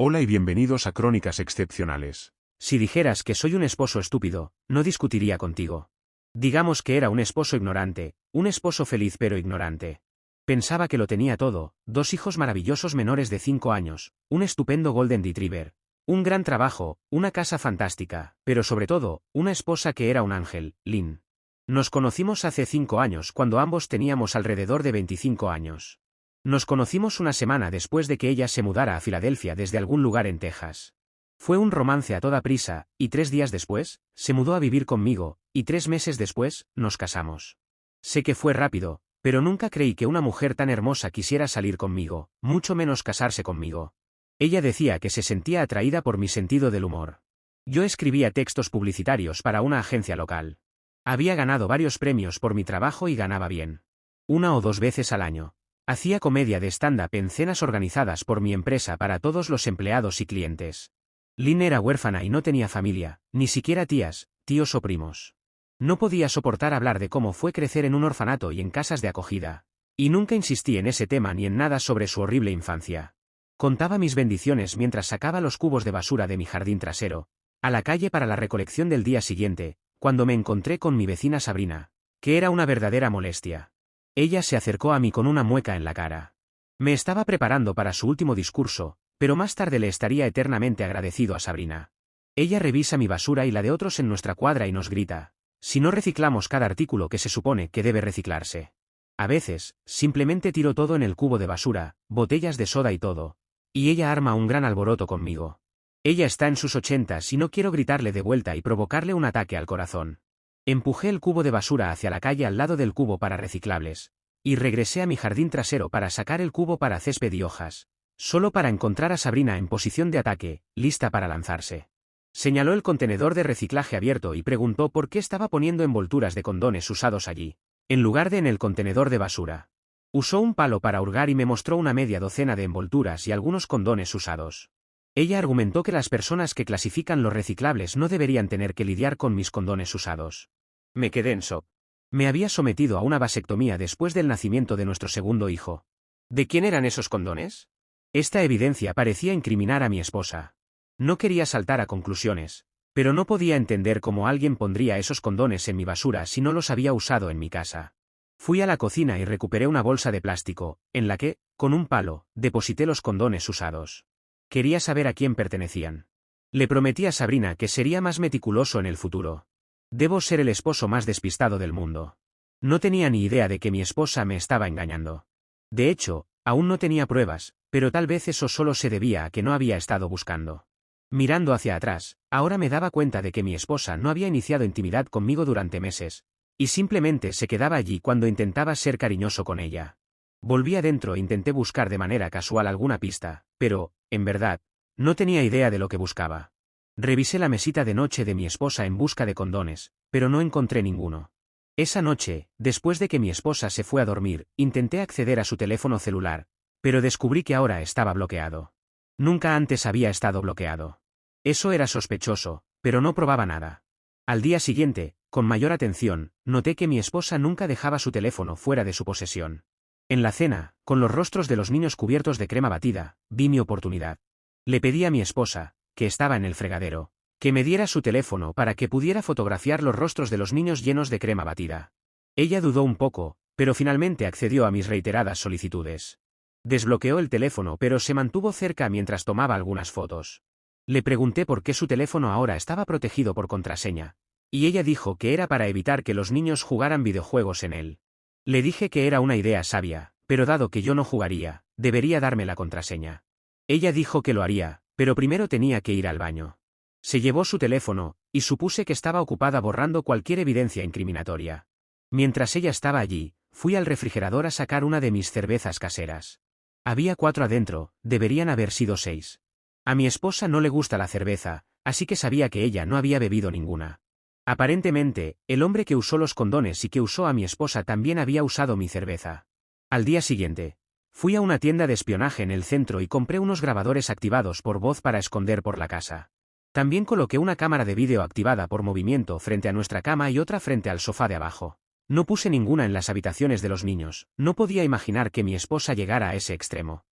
Hola y bienvenidos a Crónicas Excepcionales. Si dijeras que soy un esposo estúpido, no discutiría contigo. Digamos que era un esposo ignorante, un esposo feliz pero ignorante. Pensaba que lo tenía todo, 2 hijos maravillosos menores de 5 años, un estupendo Golden Retriever, un gran trabajo, una casa fantástica, pero sobre todo, una esposa que era un ángel, Lynn. Nos conocimos hace 5 años cuando ambos teníamos alrededor de 25 años. Nos conocimos una semana después de que ella se mudara a Filadelfia desde algún lugar en Texas. Fue un romance a toda prisa, y 3 días después, se mudó a vivir conmigo, y 3 meses después, nos casamos. Sé que fue rápido, pero nunca creí que una mujer tan hermosa quisiera salir conmigo, mucho menos casarse conmigo. Ella decía que se sentía atraída por mi sentido del humor. Yo escribía textos publicitarios para una agencia local. Había ganado varios premios por mi trabajo y ganaba bien. 1 o 2 veces al año. Hacía comedia de stand-up en cenas organizadas por mi empresa para todos los empleados y clientes. Lynn era huérfana y no tenía familia, ni siquiera tías, tíos o primos. No podía soportar hablar de cómo fue crecer en un orfanato y en casas de acogida. Y nunca insistí en ese tema ni en nada sobre su horrible infancia. Contaba mis bendiciones mientras sacaba los cubos de basura de mi jardín trasero, a la calle para la recolección del día siguiente, cuando me encontré con mi vecina Sabrina, que era una verdadera molestia. Ella se acercó a mí con una mueca en la cara. Me estaba preparando para su último discurso, pero más tarde le estaría eternamente agradecido a Sabrina. Ella revisa mi basura y la de otros en nuestra cuadra y nos grita: si no reciclamos cada artículo que se supone que debe reciclarse. A veces, simplemente tiro todo en el cubo de basura, botellas de soda y todo. Y ella arma un gran alboroto conmigo. Ella está en sus 80s y no quiero gritarle de vuelta y provocarle un ataque al corazón. Empujé el cubo de basura hacia la calle al lado del cubo para reciclables, y regresé a mi jardín trasero para sacar el cubo para césped y hojas, solo para encontrar a Sabrina en posición de ataque, lista para lanzarse. Señaló el contenedor de reciclaje abierto y preguntó por qué estaba poniendo envolturas de condones usados allí, en lugar de en el contenedor de basura. Usó un palo para hurgar y me mostró una media docena de envolturas y algunos condones usados. Ella argumentó que las personas que clasifican los reciclables no deberían tener que lidiar con mis condones usados. Me quedé en shock. Me había sometido a una vasectomía después del nacimiento de nuestro segundo hijo. ¿De quién eran esos condones? Esta evidencia parecía incriminar a mi esposa. No quería saltar a conclusiones, pero no podía entender cómo alguien pondría esos condones en mi basura si no los había usado en mi casa. Fui a la cocina y recuperé una bolsa de plástico, en la que, con un palo, deposité los condones usados. Quería saber a quién pertenecían. Le prometí a Sabrina que sería más meticuloso en el futuro. Debo ser el esposo más despistado del mundo. No tenía ni idea de que mi esposa me estaba engañando. De hecho, aún no tenía pruebas, pero tal vez eso solo se debía a que no había estado buscando. Mirando hacia atrás, ahora me daba cuenta de que mi esposa no había iniciado intimidad conmigo durante meses, y simplemente se quedaba allí cuando intentaba ser cariñoso con ella. Volví adentro e intenté buscar de manera casual alguna pista, pero, en verdad, no tenía idea de lo que buscaba. Revisé la mesita de noche de mi esposa en busca de condones, pero no encontré ninguno. Esa noche, después de que mi esposa se fue a dormir, intenté acceder a su teléfono celular, pero descubrí que ahora estaba bloqueado. Nunca antes había estado bloqueado. Eso era sospechoso, pero no probaba nada. Al día siguiente, con mayor atención, noté que mi esposa nunca dejaba su teléfono fuera de su posesión. En la cena, con los rostros de los niños cubiertos de crema batida, vi mi oportunidad. Le pedí a mi esposa, que estaba en el fregadero, que me diera su teléfono para que pudiera fotografiar los rostros de los niños llenos de crema batida. Ella dudó un poco, pero finalmente accedió a mis reiteradas solicitudes. Desbloqueó el teléfono pero se mantuvo cerca mientras tomaba algunas fotos. Le pregunté por qué su teléfono ahora estaba protegido por contraseña, y ella dijo que era para evitar que los niños jugaran videojuegos en él. Le dije que era una idea sabia, pero dado que yo no jugaría, debería darme la contraseña. Ella dijo que lo haría, pero primero tenía que ir al baño. Se llevó su teléfono, y supuse que estaba ocupada borrando cualquier evidencia incriminatoria. Mientras ella estaba allí, fui al refrigerador a sacar una de mis cervezas caseras. Había 4 adentro, deberían haber sido 6. A mi esposa no le gusta la cerveza, así que sabía que ella no había bebido ninguna. Aparentemente, el hombre que usó los condones y que usó a mi esposa también había usado mi cerveza. Al día siguiente, fui a una tienda de espionaje en el centro y compré unos grabadores activados por voz para esconder por la casa. También coloqué una cámara de vídeo activada por movimiento frente a nuestra cama y otra frente al sofá de abajo. No puse ninguna en las habitaciones de los niños, no podía imaginar que mi esposa llegara a ese extremo.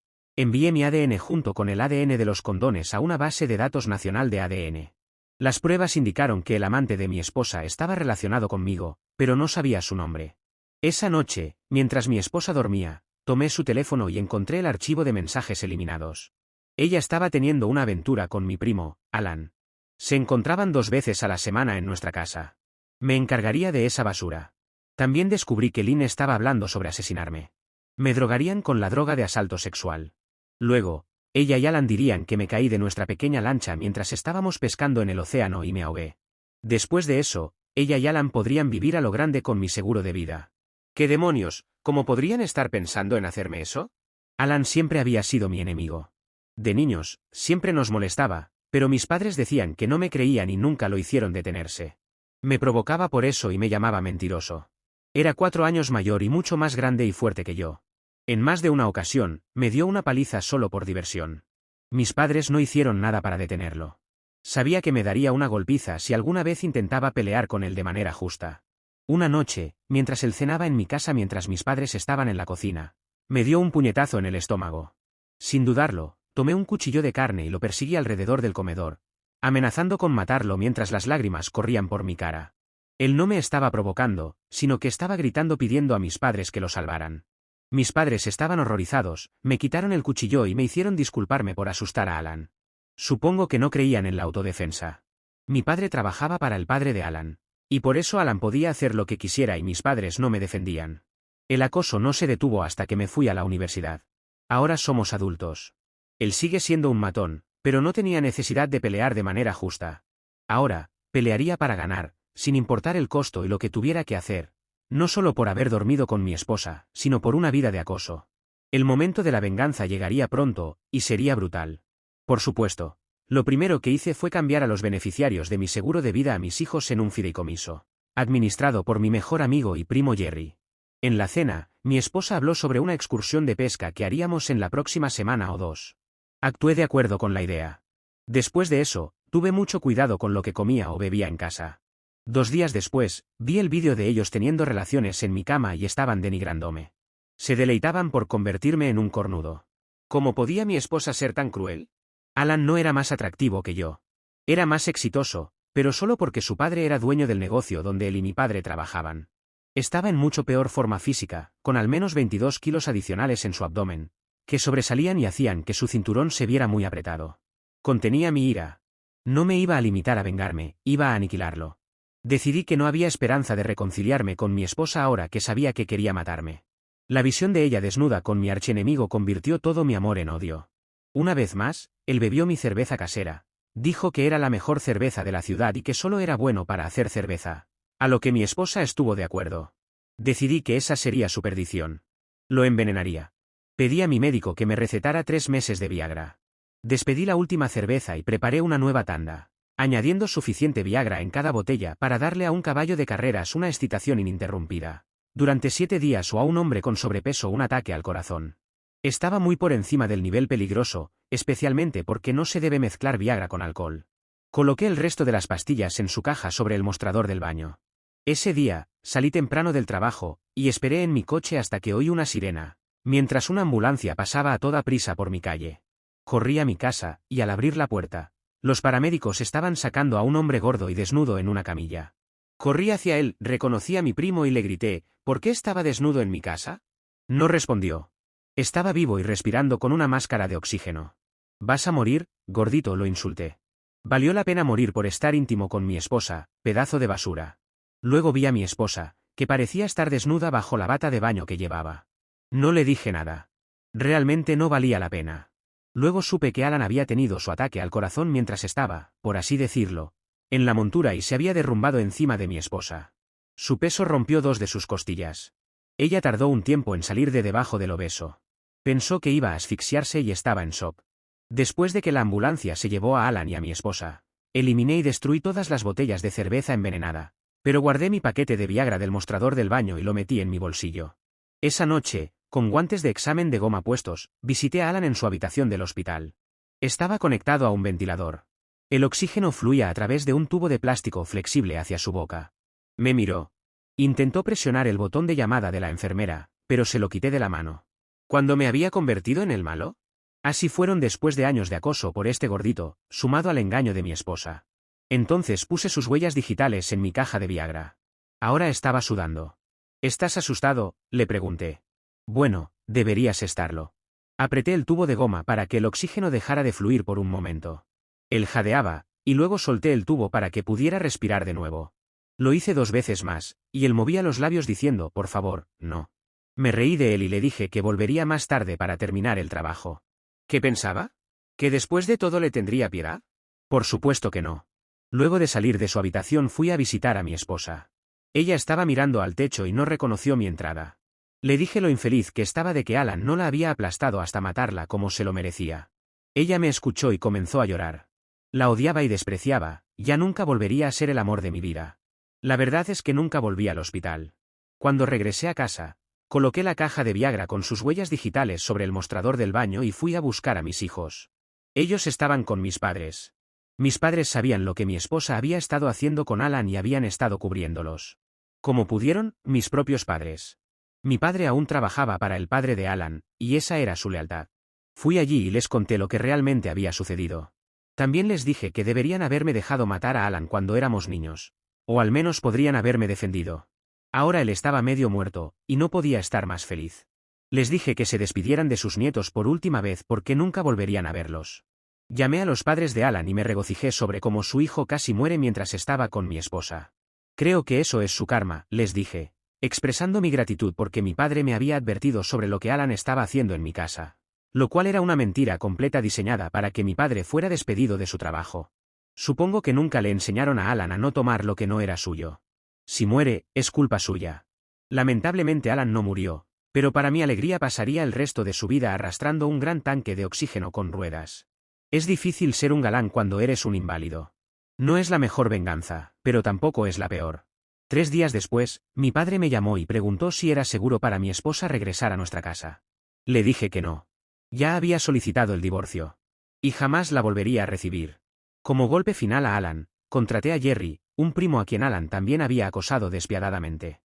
Envié mi ADN junto con el ADN de los condones a una base de datos nacional de ADN. Las pruebas indicaron que el amante de mi esposa estaba relacionado conmigo, pero no sabía su nombre. Esa noche, mientras mi esposa dormía, tomé su teléfono y encontré el archivo de mensajes eliminados. Ella estaba teniendo una aventura con mi primo, Alan. Se encontraban 2 veces a la semana en nuestra casa. Me encargaría de esa basura. También descubrí que Lynn estaba hablando sobre asesinarme. Me drogarían con la droga de asalto sexual. Luego, ella y Alan dirían que me caí de nuestra pequeña lancha mientras estábamos pescando en el océano y me ahogué. Después de eso, ella y Alan podrían vivir a lo grande con mi seguro de vida. ¿Qué demonios? ¿Cómo podrían estar pensando en hacerme eso? Alan siempre había sido mi enemigo. De niños, siempre nos molestaba, pero mis padres decían que no me creían y nunca lo hicieron detenerse. Me provocaba por eso y me llamaba mentiroso. Era 4 años mayor y mucho más grande y fuerte que yo. En más de una ocasión, me dio una paliza solo por diversión. Mis padres no hicieron nada para detenerlo. Sabía que me daría una golpiza si alguna vez intentaba pelear con él de manera justa. Una noche, mientras él cenaba en mi casa mientras mis padres estaban en la cocina, me dio un puñetazo en el estómago. Sin dudarlo, tomé un cuchillo de carne y lo perseguí alrededor del comedor, amenazando con matarlo mientras las lágrimas corrían por mi cara. Él no me estaba provocando, sino que estaba gritando pidiendo a mis padres que lo salvaran. Mis padres estaban horrorizados, me quitaron el cuchillo y me hicieron disculparme por asustar a Alan. Supongo que no creían en la autodefensa. Mi padre trabajaba para el padre de Alan. Y por eso Alan podía hacer lo que quisiera y mis padres no me defendían. El acoso no se detuvo hasta que me fui a la universidad. Ahora somos adultos. Él sigue siendo un matón, pero no tenía necesidad de pelear de manera justa. Ahora, pelearía para ganar, sin importar el costo y lo que tuviera que hacer. No solo por haber dormido con mi esposa, sino por una vida de acoso. El momento de la venganza llegaría pronto, y sería brutal. Por supuesto, lo primero que hice fue cambiar a los beneficiarios de mi seguro de vida a mis hijos en un fideicomiso, administrado por mi mejor amigo y primo Jerry. En la cena, mi esposa habló sobre una excursión de pesca que haríamos en la próxima semana o 2. Actué de acuerdo con la idea. Después de eso, tuve mucho cuidado con lo que comía o bebía en casa. 2 días después, vi el vídeo de ellos teniendo relaciones en mi cama y estaban denigrándome. Se deleitaban por convertirme en un cornudo. ¿Cómo podía mi esposa ser tan cruel? Alan no era más atractivo que yo. Era más exitoso, pero solo porque su padre era dueño del negocio donde él y mi padre trabajaban. Estaba en mucho peor forma física, con al menos 22 kilos adicionales en su abdomen, que sobresalían y hacían que su cinturón se viera muy apretado. Contenía mi ira. No me iba a limitar a vengarme, iba a aniquilarlo. Decidí que no había esperanza de reconciliarme con mi esposa ahora que sabía que quería matarme. La visión de ella desnuda con mi archienemigo convirtió todo mi amor en odio. Una vez más, él bebió mi cerveza casera. Dijo que era la mejor cerveza de la ciudad y que solo era bueno para hacer cerveza. A lo que mi esposa estuvo de acuerdo. Decidí que esa sería su perdición. Lo envenenaría. Pedí a mi médico que me recetara 3 meses de Viagra. Despedí la última cerveza y preparé una nueva tanda, añadiendo suficiente Viagra en cada botella para darle a un caballo de carreras una excitación ininterrumpida. Durante 7 días o a un hombre con sobrepeso un ataque al corazón. Estaba muy por encima del nivel peligroso, especialmente porque no se debe mezclar Viagra con alcohol. Coloqué el resto de las pastillas en su caja sobre el mostrador del baño. Ese día, salí temprano del trabajo, y esperé en mi coche hasta que oí una sirena, mientras una ambulancia pasaba a toda prisa por mi calle. Corrí a mi casa, y al abrir la puerta, los paramédicos estaban sacando a un hombre gordo y desnudo en una camilla. Corrí hacia él, reconocí a mi primo y le grité, ¿por qué estaba desnudo en mi casa? No respondió. Estaba vivo y respirando con una máscara de oxígeno. ¿Vas a morir, gordito?, lo insulté. Valió la pena morir por estar íntimo con mi esposa, pedazo de basura. Luego vi a mi esposa, que parecía estar desnuda bajo la bata de baño que llevaba. No le dije nada. Realmente no valía la pena. Luego supe que Alan había tenido su ataque al corazón mientras estaba, por así decirlo, en la montura y se había derrumbado encima de mi esposa. Su peso rompió 2 de sus costillas. Ella tardó un tiempo en salir de debajo del obeso. Pensó que iba a asfixiarse y estaba en shock. Después de que la ambulancia se llevó a Alan y a mi esposa, eliminé y destruí todas las botellas de cerveza envenenada, pero guardé mi paquete de Viagra del mostrador del baño y lo metí en mi bolsillo. Esa noche, con guantes de examen de goma puestos, visité a Alan en su habitación del hospital. Estaba conectado a un ventilador. El oxígeno fluía a través de un tubo de plástico flexible hacia su boca. Me miró. Intentó presionar el botón de llamada de la enfermera, pero se lo quité de la mano. ¿Cuándo me había convertido en el malo? Así fueron después de años de acoso por este gordito, sumado al engaño de mi esposa. Entonces puse sus huellas digitales en mi caja de Viagra. Ahora estaba sudando. ¿Estás asustado?, le pregunté. Bueno, deberías estarlo. Apreté el tubo de goma para que el oxígeno dejara de fluir por un momento. Él jadeaba, y luego solté el tubo para que pudiera respirar de nuevo. Lo hice 2 veces más, y él movía los labios diciendo, por favor, no. Me reí de él y le dije que volvería más tarde para terminar el trabajo. ¿Qué pensaba? ¿Que después de todo le tendría piedad? Por supuesto que no. Luego de salir de su habitación fui a visitar a mi esposa. Ella estaba mirando al techo y no reconoció mi entrada. Le dije lo infeliz que estaba de que Alan no la había aplastado hasta matarla como se lo merecía. Ella me escuchó y comenzó a llorar. La odiaba y despreciaba, ya nunca volvería a ser el amor de mi vida. La verdad es que nunca volví al hospital. Cuando regresé a casa, coloqué la caja de Viagra con sus huellas digitales sobre el mostrador del baño y fui a buscar a mis hijos. Ellos estaban con mis padres. Mis padres sabían lo que mi esposa había estado haciendo con Alan y habían estado cubriéndolos. Como pudieron, mis propios padres. Mi padre aún trabajaba para el padre de Alan, y esa era su lealtad. Fui allí y les conté lo que realmente había sucedido. También les dije que deberían haberme dejado matar a Alan cuando éramos niños. O al menos podrían haberme defendido. Ahora él estaba medio muerto, y no podía estar más feliz. Les dije que se despidieran de sus nietos por última vez porque nunca volverían a verlos. Llamé a los padres de Alan y me regocijé sobre cómo su hijo casi muere mientras estaba con mi esposa. Creo que eso es su karma, les dije, expresando mi gratitud porque mi padre me había advertido sobre lo que Alan estaba haciendo en mi casa. Lo cual era una mentira completa diseñada para que mi padre fuera despedido de su trabajo. Supongo que nunca le enseñaron a Alan a no tomar lo que no era suyo. Si muere, es culpa suya. Lamentablemente Alan no murió, pero para mi alegría pasaría el resto de su vida arrastrando un gran tanque de oxígeno con ruedas. Es difícil ser un galán cuando eres un inválido. No es la mejor venganza, pero tampoco es la peor. 3 días después, mi padre me llamó y preguntó si era seguro para mi esposa regresar a nuestra casa. Le dije que no. Ya había solicitado el divorcio. Y jamás la volvería a recibir. Como golpe final a Alan, contraté a Jerry, un primo a quien Alan también había acosado despiadadamente.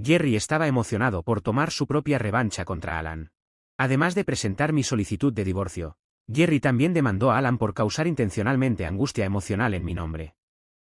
Jerry estaba emocionado por tomar su propia revancha contra Alan. Además de presentar mi solicitud de divorcio, Jerry también demandó a Alan por causar intencionalmente angustia emocional en mi nombre.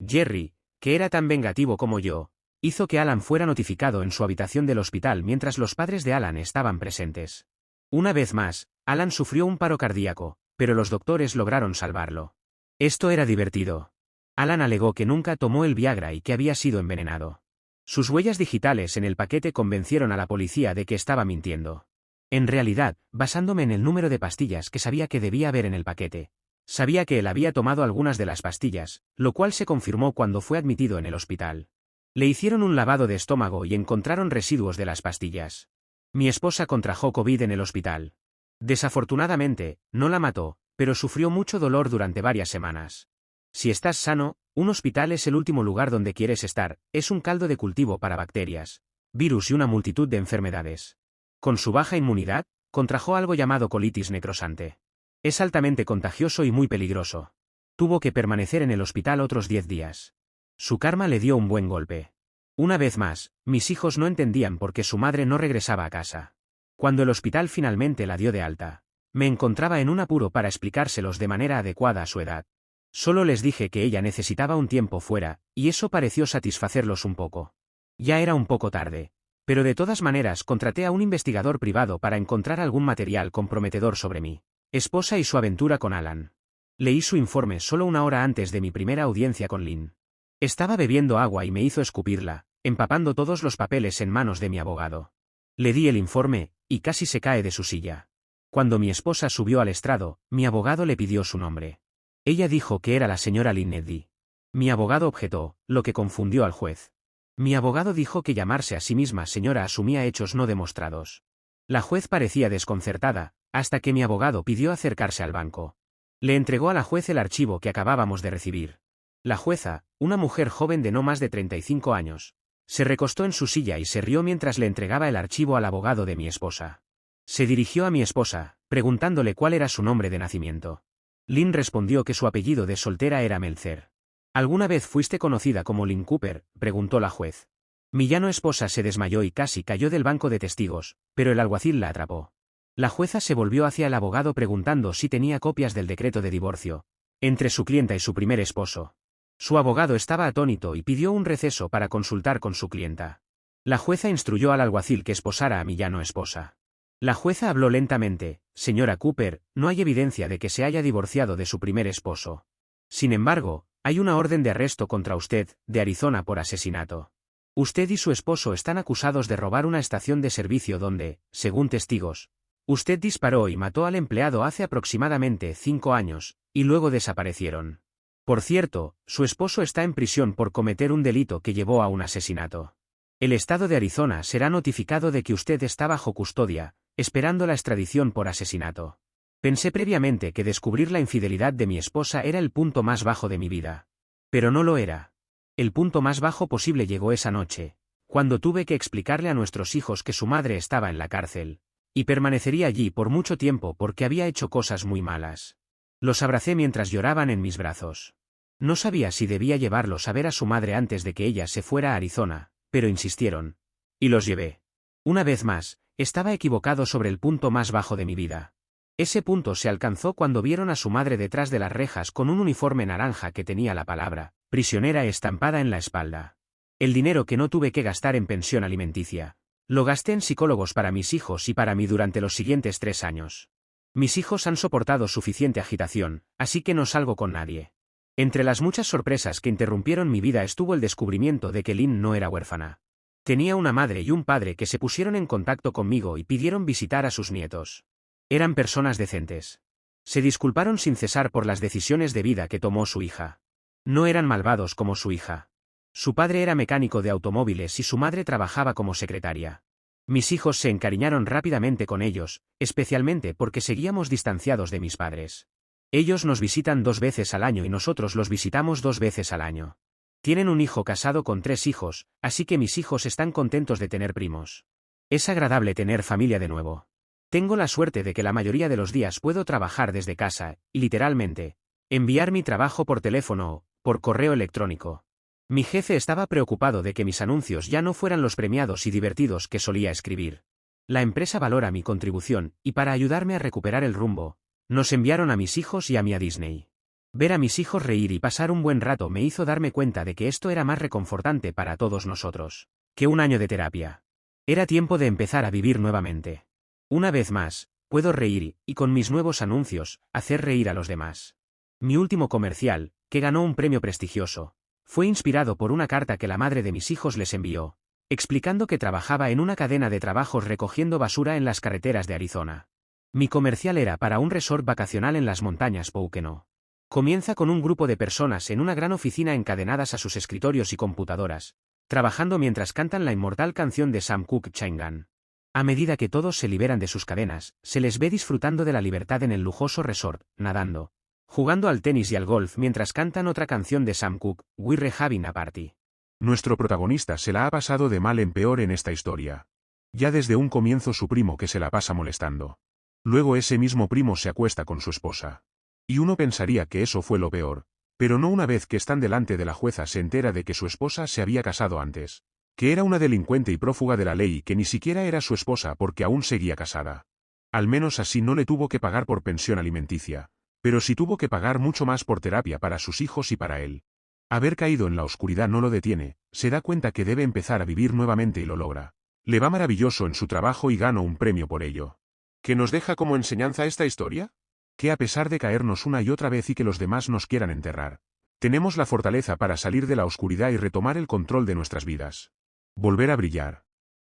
Jerry, que era tan vengativo como yo, hizo que Alan fuera notificado en su habitación del hospital mientras los padres de Alan estaban presentes. Una vez más, Alan sufrió un paro cardíaco, pero los doctores lograron salvarlo. Esto era divertido. Alan alegó que nunca tomó el Viagra y que había sido envenenado. Sus huellas digitales en el paquete convencieron a la policía de que estaba mintiendo. En realidad, basándome en el número de pastillas que sabía que debía haber en el paquete, sabía que él había tomado algunas de las pastillas, lo cual se confirmó cuando fue admitido en el hospital. Le hicieron un lavado de estómago y encontraron residuos de las pastillas. Mi esposa contrajo COVID en el hospital. Desafortunadamente, no la mató, pero sufrió mucho dolor durante varias semanas. Si estás sano, un hospital es el último lugar donde quieres estar, es un caldo de cultivo para bacterias, virus y una multitud de enfermedades. Con su baja inmunidad, contrajo algo llamado colitis necrosante. Es altamente contagioso y muy peligroso. Tuvo que permanecer en el hospital otros 10 días. Su karma le dio un buen golpe. Una vez más, mis hijos no entendían por qué su madre no regresaba a casa. Cuando el hospital finalmente la dio de alta, me encontraba en un apuro para explicárselos de manera adecuada a su edad. Solo les dije que ella necesitaba un tiempo fuera, y eso pareció satisfacerlos un poco. Ya era un poco tarde. Pero de todas maneras contraté a un investigador privado para encontrar algún material comprometedor sobre mi esposa y su aventura con Alan. Leí su informe solo 1 hora antes de mi primera audiencia con Lynn. Estaba bebiendo agua y me hizo escupirla, empapando todos los papeles en manos de mi abogado. Le di el informe, y casi se cae de su silla. Cuando mi esposa subió al estrado, mi abogado le pidió su nombre. Ella dijo que era la señora Lynn Eddy. Mi abogado objetó, lo que confundió al juez. Mi abogado dijo que llamarse a sí misma señora asumía hechos no demostrados. La juez parecía desconcertada, hasta que mi abogado pidió acercarse al banco. Le entregó a la juez el archivo que acabábamos de recibir. La jueza, una mujer joven de no más de 35 años, se recostó en su silla y se rió mientras le entregaba el archivo al abogado de mi esposa. Se dirigió a mi esposa, preguntándole cuál era su nombre de nacimiento. Lynn respondió que su apellido de soltera era Meltzer. ¿Alguna vez fuiste conocida como Lynn Cooper?, preguntó la juez. Mi llano esposa se desmayó y casi cayó del banco de testigos, pero el alguacil la atrapó. La jueza se volvió hacia el abogado preguntando si tenía copias del decreto de divorcio entre su clienta y su primer esposo. Su abogado estaba atónito y pidió un receso para consultar con su clienta. La jueza instruyó al alguacil que esposara a mi ya no esposa. La jueza habló lentamente: señora Cooper, no hay evidencia de que se haya divorciado de su primer esposo. Sin embargo, hay una orden de arresto contra usted, de Arizona, por asesinato. Usted y su esposo están acusados de robar una estación de servicio donde, según testigos, usted disparó y mató al empleado hace aproximadamente 5 años, y luego desaparecieron. Por cierto, su esposo está en prisión por cometer un delito que llevó a un asesinato. El estado de Arizona será notificado de que usted está bajo custodia, esperando la extradición por asesinato. Pensé previamente que descubrir la infidelidad de mi esposa era el punto más bajo de mi vida. Pero no lo era. El punto más bajo posible llegó esa noche, cuando tuve que explicarle a nuestros hijos que su madre estaba en la cárcel, y permanecería allí por mucho tiempo porque había hecho cosas muy malas. Los abracé mientras lloraban en mis brazos. No sabía si debía llevarlos a ver a su madre antes de que ella se fuera a Arizona, pero insistieron. Y los llevé. Una vez más, estaba equivocado sobre el punto más bajo de mi vida. Ese punto se alcanzó cuando vieron a su madre detrás de las rejas con un uniforme naranja que tenía la palabra prisionera estampada en la espalda. El dinero que no tuve que gastar en pensión alimenticia, lo gasté en psicólogos para mis hijos y para mí durante los siguientes 3 años. Mis hijos han soportado suficiente agitación, así que no salgo con nadie. Entre las muchas sorpresas que interrumpieron mi vida estuvo el descubrimiento de que Lynn no era huérfana. Tenía una madre y un padre que se pusieron en contacto conmigo y pidieron visitar a sus nietos. Eran personas decentes. Se disculparon sin cesar por las decisiones de vida que tomó su hija. No eran malvados como su hija. Su padre era mecánico de automóviles y su madre trabajaba como secretaria. Mis hijos se encariñaron rápidamente con ellos, especialmente porque seguíamos distanciados de mis padres. Ellos nos visitan 2 veces al año y nosotros los visitamos 2 veces al año. Tienen un hijo casado con 3 hijos, así que mis hijos están contentos de tener primos. Es agradable tener familia de nuevo. Tengo la suerte de que la mayoría de los días puedo trabajar desde casa, y literalmente, enviar mi trabajo por teléfono o por correo electrónico. Mi jefe estaba preocupado de que mis anuncios ya no fueran los premiados y divertidos que solía escribir. La empresa valora mi contribución, y para ayudarme a recuperar el rumbo, nos enviaron a mis hijos y a mí a Disney. Ver a mis hijos reír y pasar un buen rato me hizo darme cuenta de que esto era más reconfortante para todos nosotros que un año de terapia. Era tiempo de empezar a vivir nuevamente. Una vez más, puedo reír y, con mis nuevos anuncios, hacer reír a los demás. Mi último comercial, que ganó un premio prestigioso, fue inspirado por una carta que la madre de mis hijos les envió, explicando que trabajaba en una cadena de trabajos recogiendo basura en las carreteras de Arizona. Mi comercial era para un resort vacacional en las montañas Pocono. Comienza con un grupo de personas en una gran oficina encadenadas a sus escritorios y computadoras, trabajando mientras cantan la inmortal canción de Sam Cooke, Chain Gun. A medida que todos se liberan de sus cadenas, se les ve disfrutando de la libertad en el lujoso resort, nadando, jugando al tenis y al golf mientras cantan otra canción de Sam Cooke, We're Having a Party. Nuestro protagonista se la ha pasado de mal en peor en esta historia. Ya desde un comienzo su primo que se la pasa molestando. Luego ese mismo primo se acuesta con su esposa. Y uno pensaría que eso fue lo peor, pero no una vez que están delante de la jueza se entera de que su esposa se había casado antes, que era una delincuente y prófuga de la ley y que ni siquiera era su esposa porque aún seguía casada. Al menos así no le tuvo que pagar por pensión alimenticia, pero sí tuvo que pagar mucho más por terapia para sus hijos y para él. Haber caído en la oscuridad no lo detiene, se da cuenta que debe empezar a vivir nuevamente y lo logra. Le va maravilloso en su trabajo y gana un premio por ello. ¿Qué nos deja como enseñanza esta historia? Que a pesar de caernos una y otra vez y que los demás nos quieran enterrar, tenemos la fortaleza para salir de la oscuridad y retomar el control de nuestras vidas. Volver a brillar.